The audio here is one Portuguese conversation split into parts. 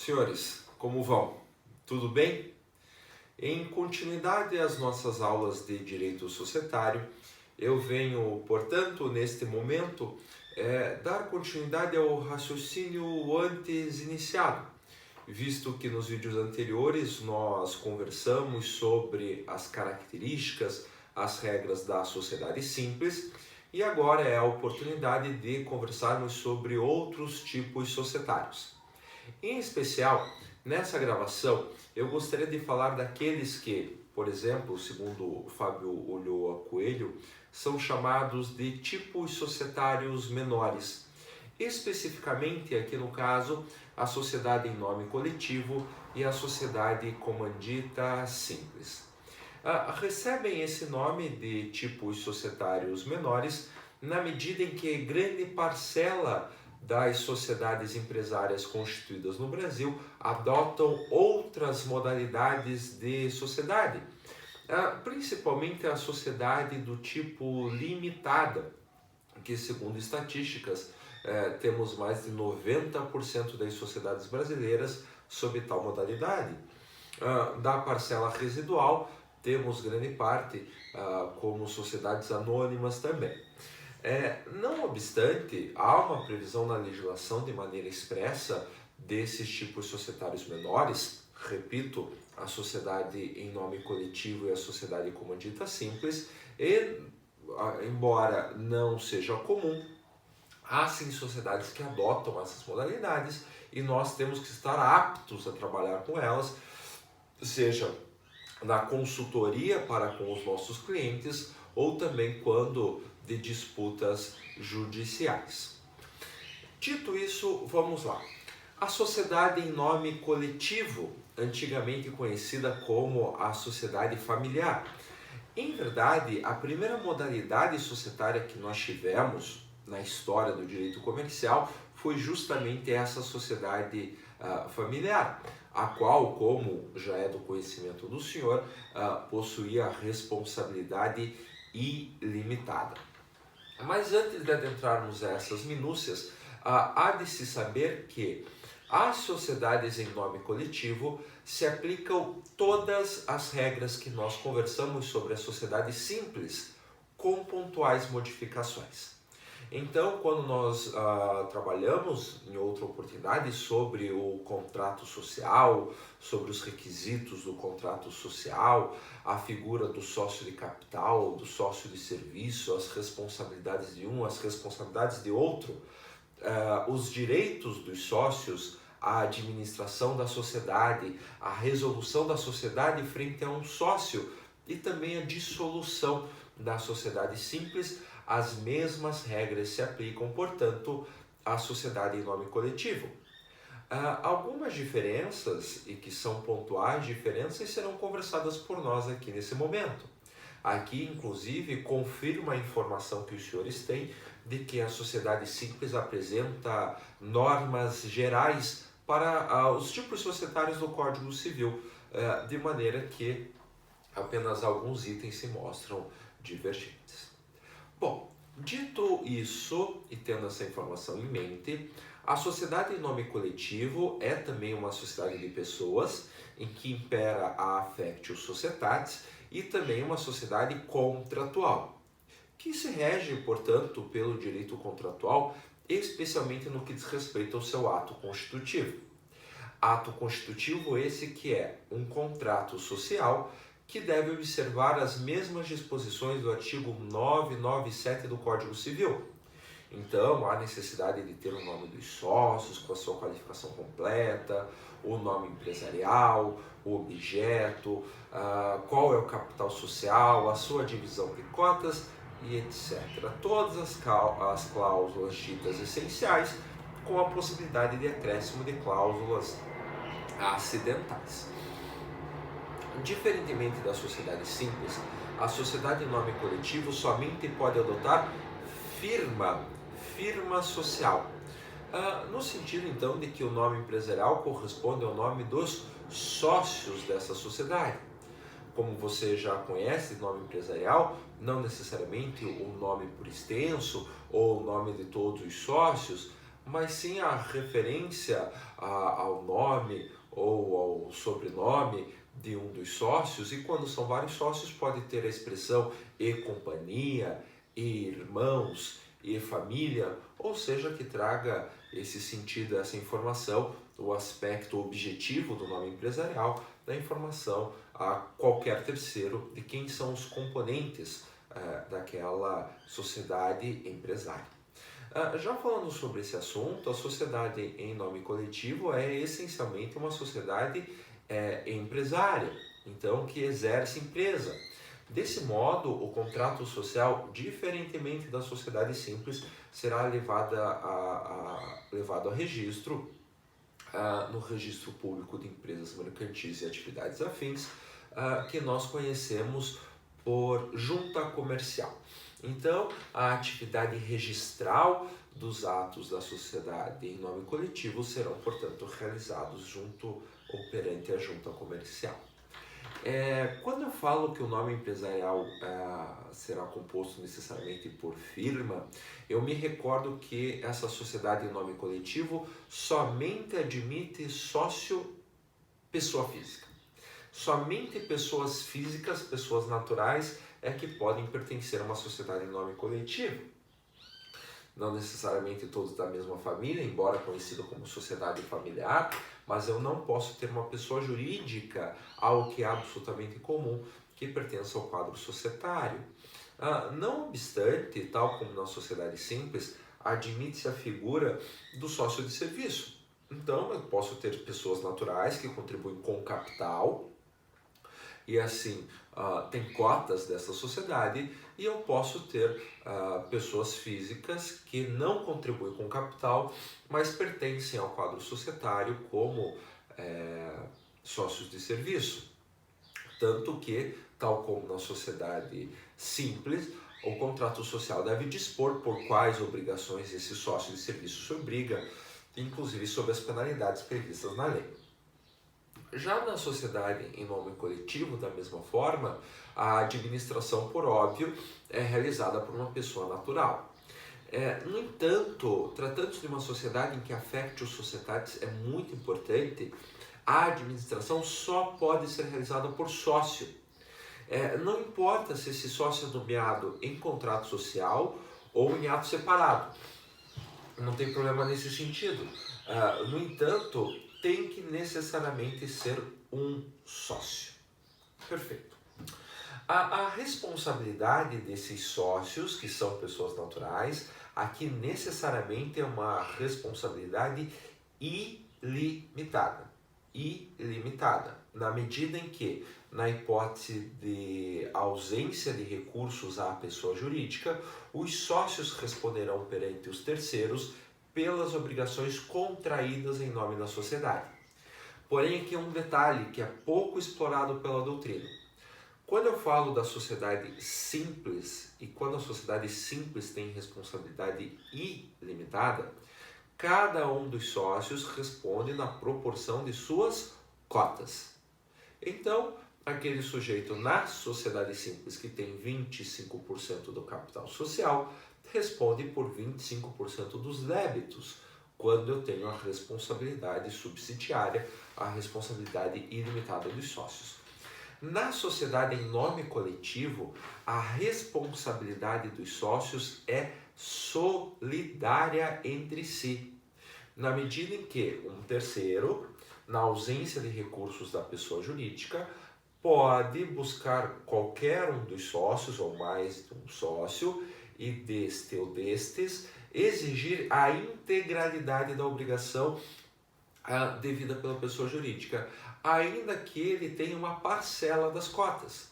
Senhores, como vão? Tudo bem? Em continuidade às nossas aulas de Direito Societário, eu venho, portanto, neste momento, dar continuidade ao raciocínio antes iniciado, visto que nos vídeos anteriores nós conversamos sobre as características, as regras da sociedade simples, e agora é a oportunidade de conversarmos sobre outros tipos societários. Em especial, nessa gravação, eu gostaria de falar daqueles que, por exemplo, segundo Fábio Ulloa Coelho, são chamados de tipos societários menores. Especificamente, aqui no caso, a sociedade em nome coletivo e a sociedade comandita simples. Recebem esse nome de tipos societários menores na medida em que grande parcela das sociedades empresárias constituídas no Brasil adotam outras modalidades de sociedade, principalmente a sociedade do tipo limitada, que segundo estatísticas temos mais de 90% das sociedades brasileiras sob tal modalidade. Da parcela residual, temos grande parte como sociedades anônimas também. Não obstante, há uma previsão na legislação de maneira expressa desses tipos societários menores, repito, a sociedade em nome coletivo e a sociedade comandita simples, e, embora não seja comum, há sim sociedades que adotam essas modalidades e nós temos que estar aptos a trabalhar com elas, seja na consultoria para com os nossos clientes ou também quando de disputas judiciais. Dito isso, vamos lá. A sociedade em nome coletivo, antigamente conhecida como a sociedade familiar. Em verdade, a primeira modalidade societária que nós tivemos na história do direito comercial foi justamente essa sociedade familiar, a qual, como já é do conhecimento do senhor, possuía responsabilidade ilimitada. Mas antes de adentrarmos a essas minúcias, há de se saber que às sociedades em nome coletivo se aplicam todas as regras que nós conversamos sobre a sociedade simples, com pontuais modificações. Então, quando nós trabalhamos em outra oportunidade sobre o contrato social, sobre os requisitos do contrato social, a figura do sócio de capital, do sócio de serviço, as responsabilidades de um, as responsabilidades de outro, os direitos dos sócios, a administração da sociedade, a resolução da sociedade frente a um sócio e também a dissolução da sociedade simples, as mesmas regras se aplicam, portanto, à sociedade em nome coletivo. Algumas diferenças, e que são pontuais diferenças, serão conversadas por nós aqui nesse momento. Aqui, inclusive, confirma a informação que os senhores têm de que a sociedade simples apresenta normas gerais para os tipos societários do Código Civil, de maneira que apenas alguns itens se mostram divergentes. Bom, dito isso e tendo essa informação em mente, a sociedade em nome coletivo é também uma sociedade de pessoas em que impera a affectio societatis e também uma sociedade contratual, que se rege, portanto, pelo direito contratual, especialmente no que diz respeito ao seu ato constitutivo. Ato constitutivo esse que é um contrato social que deve observar as mesmas disposições do artigo 997 do Código Civil. Então, há necessidade de ter o nome dos sócios com a sua qualificação completa, o nome empresarial, o objeto, qual é o capital social, a sua divisão de cotas e etc. Todas as cláusulas ditas essenciais, com a possibilidade de acréscimo de cláusulas acidentais. Diferentemente da sociedade simples, a sociedade em nome coletivo somente pode adotar firma social, no sentido então de que o nome empresarial corresponde ao nome dos sócios dessa sociedade. Como você já conhece, nome empresarial, não necessariamente o nome por extenso ou o nome de todos os sócios, mas sim a referência ao nome ou ao sobrenome de um dos sócios, e quando são vários sócios pode ter a expressão e companhia, e irmãos, e família, ou seja, que traga esse sentido, essa informação, o aspecto objetivo do nome empresarial, da informação a qualquer terceiro de quem são os componentes daquela sociedade empresária. Já falando sobre esse assunto, a sociedade em nome coletivo é essencialmente uma sociedade empresária, então que exerce empresa. Desse modo, o contrato social, diferentemente da sociedade simples, será levado a registro no Registro Público de Empresas Mercantis e Atividades Afins, que nós conhecemos por junta comercial. Então, a atividade registral dos atos da sociedade em nome coletivo serão, portanto, realizados junto ou perante a junta comercial. Quando eu falo que o nome empresarial será composto necessariamente por firma, eu me recordo que essa sociedade em nome coletivo somente admite sócio pessoa física. Somente pessoas físicas, pessoas naturais, é que podem pertencer a uma sociedade em nome coletivo. Não necessariamente todos da mesma família, embora conhecido como sociedade familiar, mas eu não posso ter uma pessoa jurídica, algo que é absolutamente comum, que pertença ao quadro societário. Não obstante, tal como na sociedade simples, admite-se a figura do sócio de serviço. Então, eu posso ter pessoas naturais que contribuem com capital, e assim tem cotas dessa sociedade, e eu posso ter pessoas físicas que não contribuem com capital, mas pertencem ao quadro societário como sócios de serviço. Tanto que, tal como na sociedade simples, o contrato social deve dispor por quais obrigações esse sócio de serviço se obriga, inclusive sobre as penalidades previstas na lei. Já na sociedade em nome coletivo, da mesma forma, a administração, por óbvio, é realizada por uma pessoa natural. No entanto, tratando-se de uma sociedade em que a factio societatis é muito importante, a administração só pode ser realizada por sócio. Não importa se esse sócio é nomeado em contrato social ou em ato separado. Não tem problema nesse sentido. No entanto, tem que necessariamente ser um sócio. Perfeito. A responsabilidade desses sócios, que são pessoas naturais, aqui necessariamente é uma responsabilidade ilimitada. Ilimitada, na medida em que, na hipótese de ausência de recursos à pessoa jurídica, os sócios responderão perante os terceiros pelas obrigações contraídas em nome da sociedade. Porém, aqui um detalhe que é pouco explorado pela doutrina. Quando eu falo da sociedade simples, e quando a sociedade simples tem responsabilidade ilimitada, cada um dos sócios responde na proporção de suas cotas. Então, aquele sujeito na sociedade simples que tem 25% do capital social responde por 25% dos débitos, quando eu tenho a responsabilidade subsidiária, a responsabilidade ilimitada dos sócios. Na sociedade em nome coletivo, a responsabilidade dos sócios é solidária entre si, na medida em que um terceiro, na ausência de recursos da pessoa jurídica, pode buscar qualquer um dos sócios ou mais de um sócio e deste ou destes exigir a integralidade da obrigação devida pela pessoa jurídica, ainda que ele tenha uma parcela das cotas.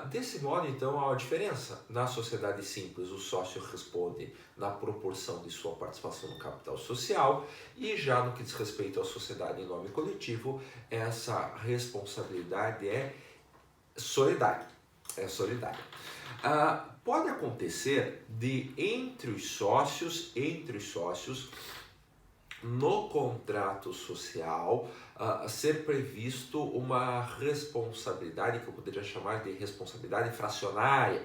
Desse modo, então, há uma diferença. Na sociedade simples, o sócio responde na proporção de sua participação no capital social, e já no que diz respeito à sociedade em nome coletivo, essa responsabilidade é solidária. Pode acontecer de entre os sócios, no contrato social, ser previsto uma responsabilidade que eu poderia chamar de responsabilidade fracionária,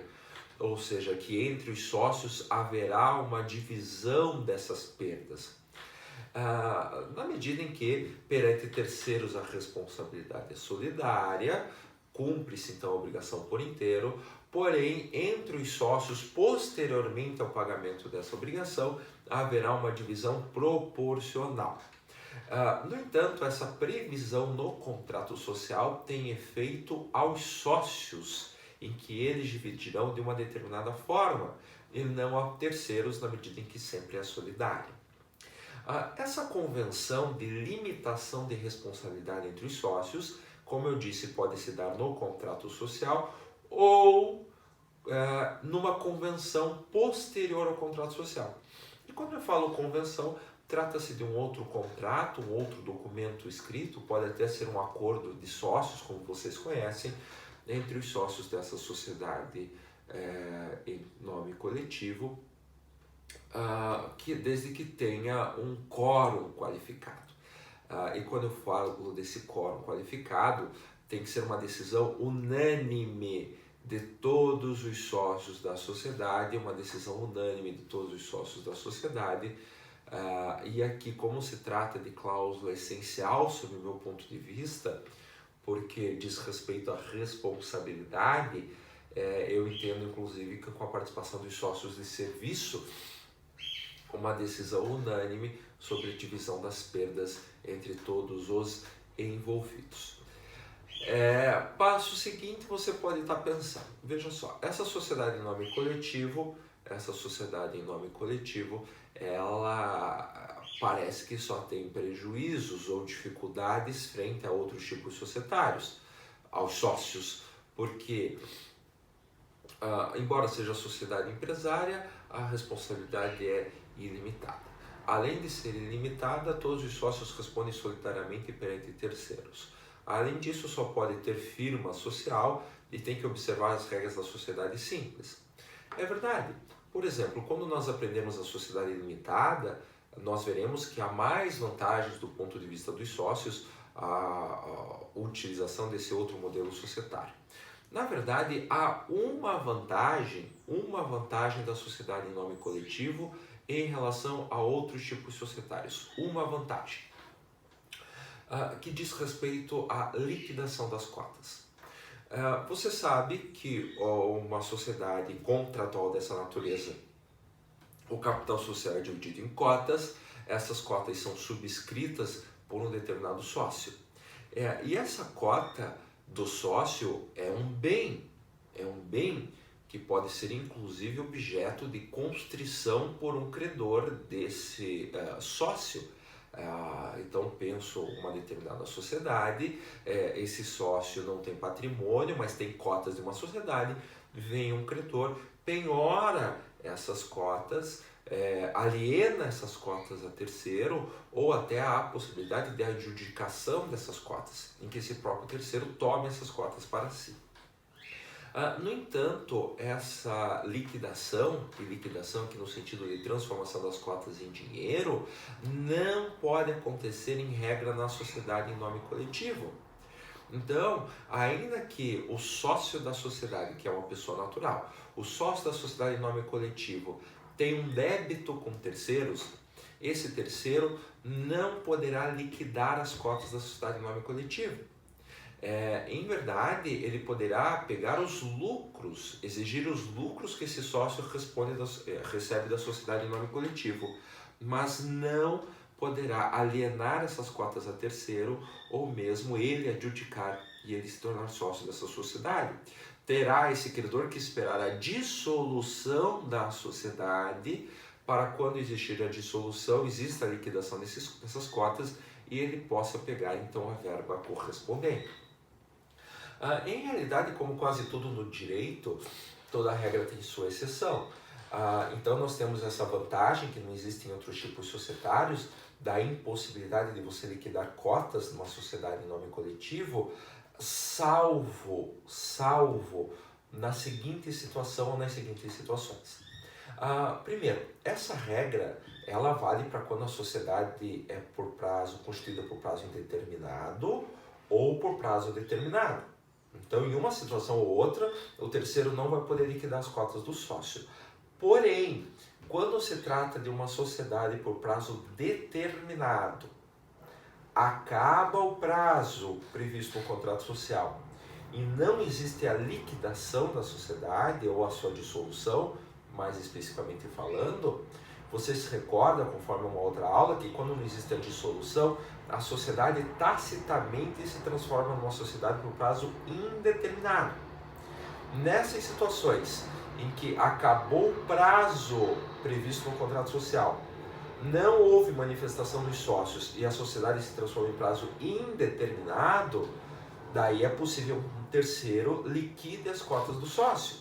ou seja, que entre os sócios haverá uma divisão dessas perdas. Na medida em que, perante terceiros, a responsabilidade é solidária, cumpre-se então a obrigação por inteiro, porém, entre os sócios, posteriormente ao pagamento dessa obrigação, haverá uma divisão proporcional. No entanto, essa previsão no contrato social tem efeito aos sócios, em que eles dividirão de uma determinada forma, e não a terceiros, na medida em que sempre é solidária. Essa convenção de limitação de responsabilidade entre os sócios, como eu disse, pode se dar no contrato social ou numa convenção posterior ao contrato social. E quando eu falo convenção, trata-se de um outro contrato, um outro documento escrito, pode até ser um acordo de sócios, como vocês conhecem, entre os sócios dessa sociedade em nome coletivo, desde que tenha um quórum qualificado. E quando eu falo desse quórum qualificado, tem que ser uma decisão unânime de todos os sócios da sociedade, uma decisão unânime de todos os sócios da sociedade. E aqui, como se trata de cláusula essencial, sob o meu ponto de vista, porque diz respeito à responsabilidade, eu entendo inclusive que com a participação dos sócios de serviço, uma decisão unânime sobre a divisão das perdas entre todos os envolvidos. Passo seguinte, você pode estar pensando, veja só, essa sociedade em nome coletivo, ela parece que só tem prejuízos ou dificuldades frente a outros tipos societários, aos sócios, porque embora seja sociedade empresária, a responsabilidade é ilimitada. Além de ser ilimitada, todos os sócios respondem solidariamente perante terceiros. Além disso, só pode ter firma social e tem que observar as regras da sociedade simples. É verdade. Por exemplo, quando nós aprendemos a sociedade ilimitada, nós veremos que há mais vantagens do ponto de vista dos sócios a utilização desse outro modelo societário. Na verdade, há uma vantagem da sociedade em nome coletivo em relação a outros tipos societários. Uma vantagem que diz respeito à liquidação das cotas. Você sabe que uma sociedade contratual dessa natureza, o capital social é dividido em cotas, essas cotas são subscritas por um determinado sócio. E essa cota do sócio é um bem que pode ser inclusive objeto de constrição por um credor desse sócio. Então penso uma determinada sociedade, esse sócio não tem patrimônio, mas tem cotas de uma sociedade, vem um credor, penhora essas cotas, aliena essas cotas a terceiro, ou até há a possibilidade de adjudicação dessas cotas, em que esse próprio terceiro tome essas cotas para si. No entanto, essa liquidação, e liquidação aqui no sentido de transformação das cotas em dinheiro, não pode acontecer em regra na sociedade em nome coletivo. Então, ainda que o sócio da sociedade, que é uma pessoa natural, o sócio da sociedade em nome coletivo tem um débito com terceiros, esse terceiro não poderá liquidar as cotas da sociedade em nome coletivo. Em verdade, ele poderá pegar os lucros, exigir os lucros que esse sócio recebe da sociedade em nome coletivo, mas não poderá alienar essas cotas a terceiro ou mesmo ele adjudicar e ele se tornar sócio dessa sociedade. Terá esse credor que esperar a dissolução da sociedade para quando existir a dissolução, exista a liquidação dessas cotas e ele possa pegar então a verba correspondente. Em realidade, como quase tudo no direito, toda regra tem sua exceção. Então nós temos essa vantagem que não existe em outros tipos societários, da impossibilidade de você liquidar cotas numa sociedade em nome coletivo, salvo na seguinte situação ou nas seguintes situações. Primeiro, essa regra ela vale para quando a sociedade é constituída por prazo indeterminado ou por prazo determinado. Então, em uma situação ou outra, o terceiro não vai poder liquidar as cotas do sócio. Porém, quando se trata de uma sociedade por prazo determinado, acaba o prazo previsto no contrato social e não existe a liquidação da sociedade ou a sua dissolução, mais especificamente falando, você se recorda, conforme uma outra aula, que quando não existe a dissolução, a sociedade tacitamente se transforma numa sociedade por prazo indeterminado. Nessas situações em que acabou o prazo previsto no contrato social, não houve manifestação dos sócios e a sociedade se transforma em prazo indeterminado, daí é possível um terceiro liquide as cotas do sócio.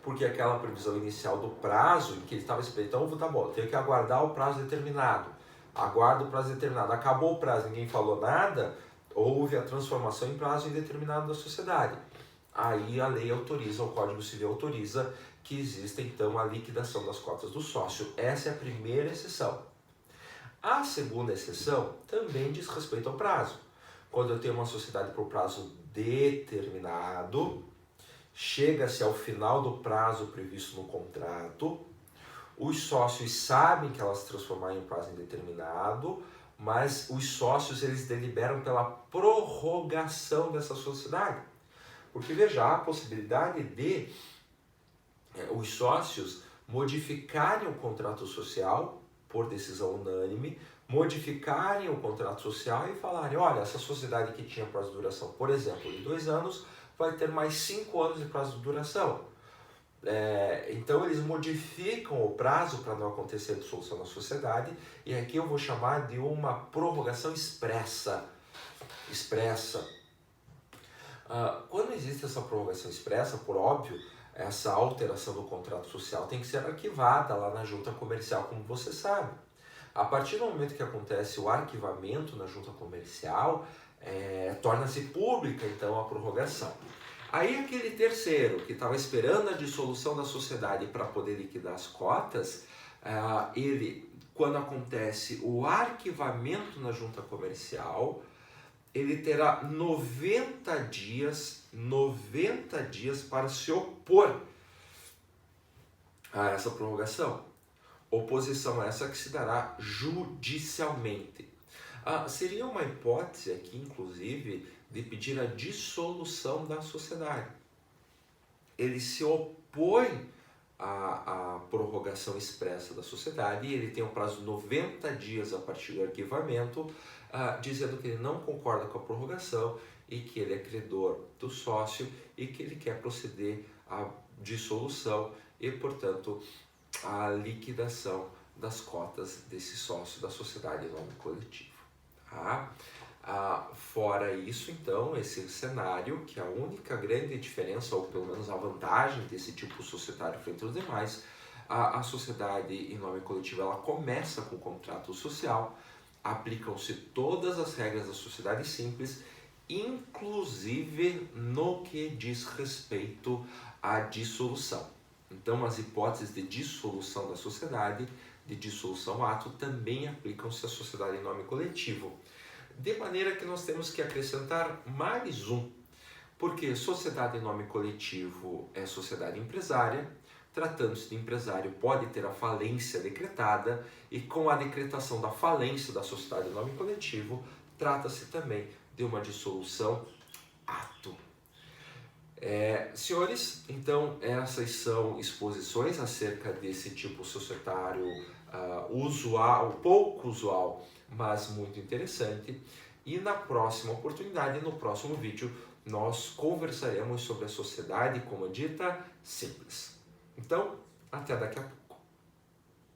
Porque aquela previsão inicial do prazo em que ele estava esperando, então tá bom, tenho que aguardar o prazo determinado. Aguardo o prazo determinado. Acabou o prazo, ninguém falou nada, houve a transformação em prazo indeterminado da sociedade. Aí a lei autoriza, o Código Civil autoriza que exista então a liquidação das cotas do sócio. Essa é a primeira exceção. A segunda exceção também diz respeito ao prazo. Quando eu tenho uma sociedade por prazo determinado, chega-se ao final do prazo previsto no contrato, os sócios sabem que elas se transformaram em prazo indeterminado, mas os sócios eles deliberam pela prorrogação dessa sociedade. Porque veja, há a possibilidade de os sócios modificarem o contrato social por decisão unânime, modificarem o contrato social e falarem, olha, essa sociedade que tinha prazo de duração, por exemplo, de 2 anos, vai ter mais 5 anos de prazo de duração. Então eles modificam o prazo para não acontecer a dissolução da sociedade, e aqui eu vou chamar de uma prorrogação expressa. Quando existe essa prorrogação expressa, por óbvio, essa alteração do contrato social tem que ser arquivada lá na junta comercial, como você sabe. A partir do momento que acontece o arquivamento na junta comercial, torna-se pública então a prorrogação. Aí aquele terceiro que estava esperando a dissolução da sociedade para poder liquidar as cotas, ele, quando acontece o arquivamento na junta comercial, ele terá 90 dias para se opor a essa prorrogação. Oposição essa que se dará judicialmente. Seria uma hipótese aqui, inclusive, de pedir a dissolução da sociedade. Ele se opõe à prorrogação expressa da sociedade e ele tem um prazo de 90 dias a partir do arquivamento, dizendo que ele não concorda com a prorrogação e que ele é credor do sócio e que ele quer proceder à dissolução e, portanto, à liquidação das cotas desse sócio da sociedade em nome coletivo. Fora isso, então, esse cenário, que é a única grande diferença, ou pelo menos a vantagem desse tipo societário frente aos demais, a sociedade em nome coletivo ela começa com o contrato social, aplicam-se todas as regras da sociedade simples, inclusive no que diz respeito à dissolução. Então, as hipóteses de dissolução da sociedade, de dissolução ato, também aplicam-se à sociedade em nome coletivo. De maneira que nós temos que acrescentar mais um, porque sociedade em nome coletivo é sociedade empresária, tratando-se de empresário pode ter a falência decretada e com a decretação da falência da sociedade em nome coletivo, trata-se também de uma dissolução ato. Senhores, então essas são exposições acerca desse tipo societário usual, pouco usual, mas muito interessante. E na próxima oportunidade, no próximo vídeo, nós conversaremos sobre a sociedade como dita simples. Então, até daqui a pouco.